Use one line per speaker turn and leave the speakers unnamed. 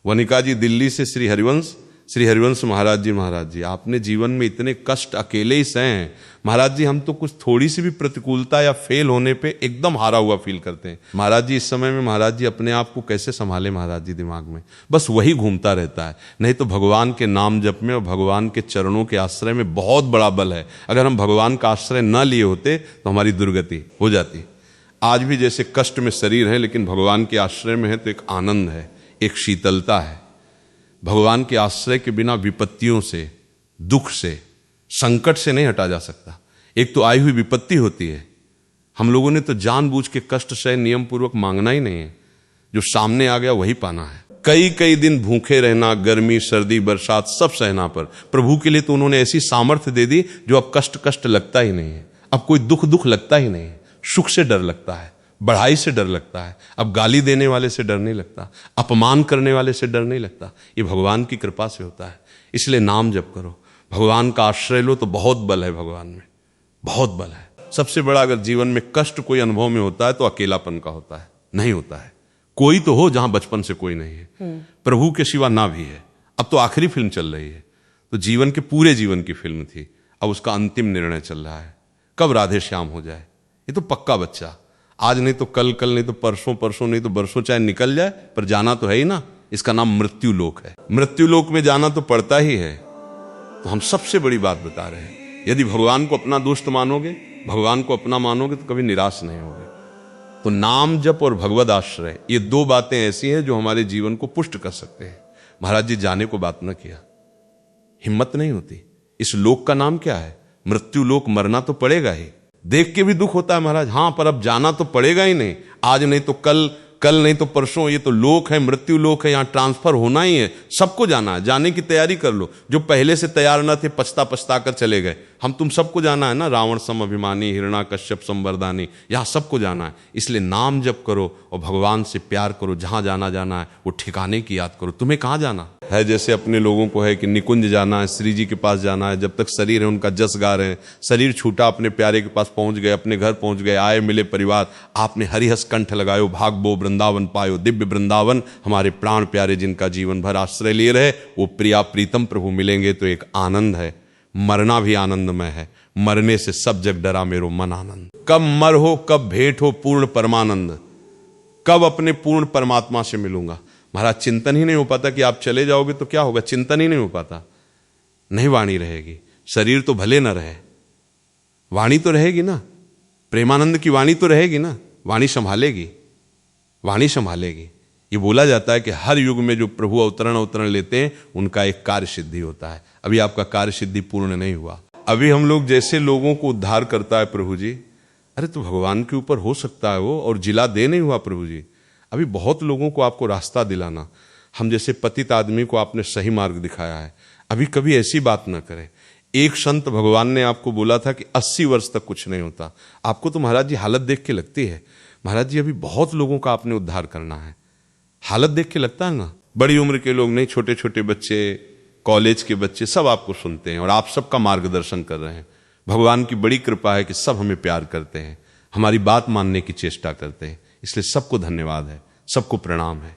वनिका जी दिल्ली से श्री हरिवंश महाराज जी, आपने जीवन में इतने कष्ट अकेले ही सहे हैं। महाराज जी, हम तो कुछ थोड़ी सी भी प्रतिकूलता या फेल होने पे एकदम हारा हुआ फील करते हैं। महाराज जी, इस समय में महाराज जी अपने आप को कैसे संभाले महाराज जी, दिमाग में बस वही घूमता रहता है। नहीं तो भगवान के नाम जप में और भगवान के चरणों के आश्रय में बहुत बड़ा बल है। अगर हम भगवान का आश्रय न लिए होते तो हमारी दुर्गति हो जाती। आज भी जैसे कष्ट में शरीर है, लेकिन भगवान के आश्रय में है तो एक आनंद है, एक शीतलता है। भगवान के आश्रय के बिना विपत्तियों से, दुख से, संकट से नहीं हटा जा सकता। एक तो आई हुई विपत्ति होती है, हम लोगों ने तो जानबूझ के कष्ट सह नियम पूर्वक मांगना ही नहीं है, जो सामने आ गया वही पाना है। कई दिन भूखे रहना, गर्मी सर्दी बरसात सब सहना, पर प्रभु के लिए तो उन्होंने ऐसी सामर्थ्य दे दी जो अब कष्ट लगता ही नहीं है। अब कोई दुख लगता ही नहीं है। सुख से डर लगता है, बढ़ाई से डर लगता है, अब गाली देने वाले से डर नहीं लगता, अपमान करने वाले से डर नहीं लगता। ये भगवान की कृपा से होता है। इसलिए नाम जप करो, भगवान का आश्रय लो, तो बहुत बल है भगवान में, बहुत बल है। सबसे बड़ा अगर जीवन में कष्ट कोई अनुभव में होता है तो अकेलापन का होता है, नहीं होता है। कोई तो हो जहां बचपन से कोई नहीं है, प्रभु के सिवा ना भी है। अब तो आखिरी फिल्म चल रही है, तो जीवन के पूरे जीवन की फिल्म थी, अब उसका अंतिम निर्णय चल रहा है, कब राधे श्याम हो जाए। ये तो पक्का बच्चा, आज नहीं तो कल, कल नहीं तो परसों, परसों नहीं तो बरसों चाहे निकल जाए, पर जाना तो है ही ना। इसका नाम मृत्यु लोक है। मृत्यु लोक में जाना तो पड़ता ही है। तो हम सबसे बड़ी बात बता रहे हैं, यदि भगवान को अपना दोस्त मानोगे, भगवान को अपना मानोगे, तो कभी निराश नहीं होगे। तो नाम जप और भगवद आश्रय, ये दो बातें ऐसी हैं जो हमारे जीवन को पुष्ट कर सकते हैं। महाराज जी जाने को बात न किया, हिम्मत नहीं होती। इस लोक का नाम क्या है? मृत्यु लोक। मरना तो पड़ेगा ही, देख के भी दुख होता है महाराज, हाँ, पर अब जाना तो पड़ेगा ही नहीं। आज नहीं तो कल, कल नहीं तो परसों। ये तो लोक है, मृत्यु लोक है, यहाँ ट्रांसफर होना ही है। सबको जाना है, जाने की तैयारी कर लो। जो पहले से तैयार न थे, पछता कर चले गए। हम तुम सबको जाना है ना, रावण सम अभिमानी, हिरण्याकश्यप संवर्धानी, यहाँ सबको जाना है। इसलिए नाम जप करो और भगवान से प्यार करो। जहाँ जाना है वो ठिकाने की याद करो। तुम्हें कहाँ जाना है? जैसे अपने लोगों को है कि निकुंज जाना है, श्री जी के पास जाना है। जब तक शरीर है उनका जस गा रहे हैं, शरीर छूटा अपने प्यारे के पास पहुंच गए, अपने घर पहुंच गए, आए मिले परिवार, आपने हरिहस कंठ लगायो, भागबो वृंदावन पायो। दिव्य वृंदावन हमारे प्राण प्यारे जिनका जीवन भर आश्रय लिए रहे, वो प्रिया प्रीतम प्रभु मिलेंगे तो एक आनंद है। मरना भी आनंदमय है, मरने से सब जग डरा मेरो मन आनंद। कब मर हो, कब भेंट हो पूर्ण परमानंद, कब अपने पूर्ण परमात्मा से मिलूंगा। महाराज चिंतन ही नहीं हो पाता कि आप चले जाओगे तो क्या होगा, चिंतन ही नहीं हो पाता। नहीं वाणी रहेगी, शरीर तो भले ना रहे, वाणी तो रहेगी ना। प्रेमानंद की वाणी तो रहेगी ना, वाणी संभालेगी, वाणी संभालेगी। ये बोला जाता है कि हर युग में जो प्रभु अवतरण लेते हैं उनका एक कार्य सिद्धि होता है। अभी आपका कार्य सिद्धि पूर्ण नहीं हुआ। अभी हम लोग जैसे लोगों को उद्धार करता है प्रभु जी, अरे तो भगवान के ऊपर हो सकता है वो, और जिला दे नहीं हुआ प्रभु जी। अभी बहुत लोगों को आपको रास्ता दिलाना, हम जैसे पतित आदमी को आपने सही मार्ग दिखाया है। अभी कभी ऐसी बात ना करें। एक संत भगवान ने आपको बोला था कि 80 वर्ष तक कुछ नहीं होता। आपको तो महाराज जी हालत देख के लगती है, महाराज जी अभी बहुत लोगों का आपने उद्धार करना है। हालत देख के लगता है ना, बड़ी उम्र के लोग नहीं, छोटे छोटे बच्चे, कॉलेज के बच्चे, सब आपको सुनते हैं और आप सबका मार्गदर्शन कर रहे हैं। भगवान की बड़ी कृपा है कि सब हमें प्यार करते हैं, हमारी बात मानने की चेष्टा करते हैं। इसलिए सबको धन्यवाद है, सबको प्रणाम है।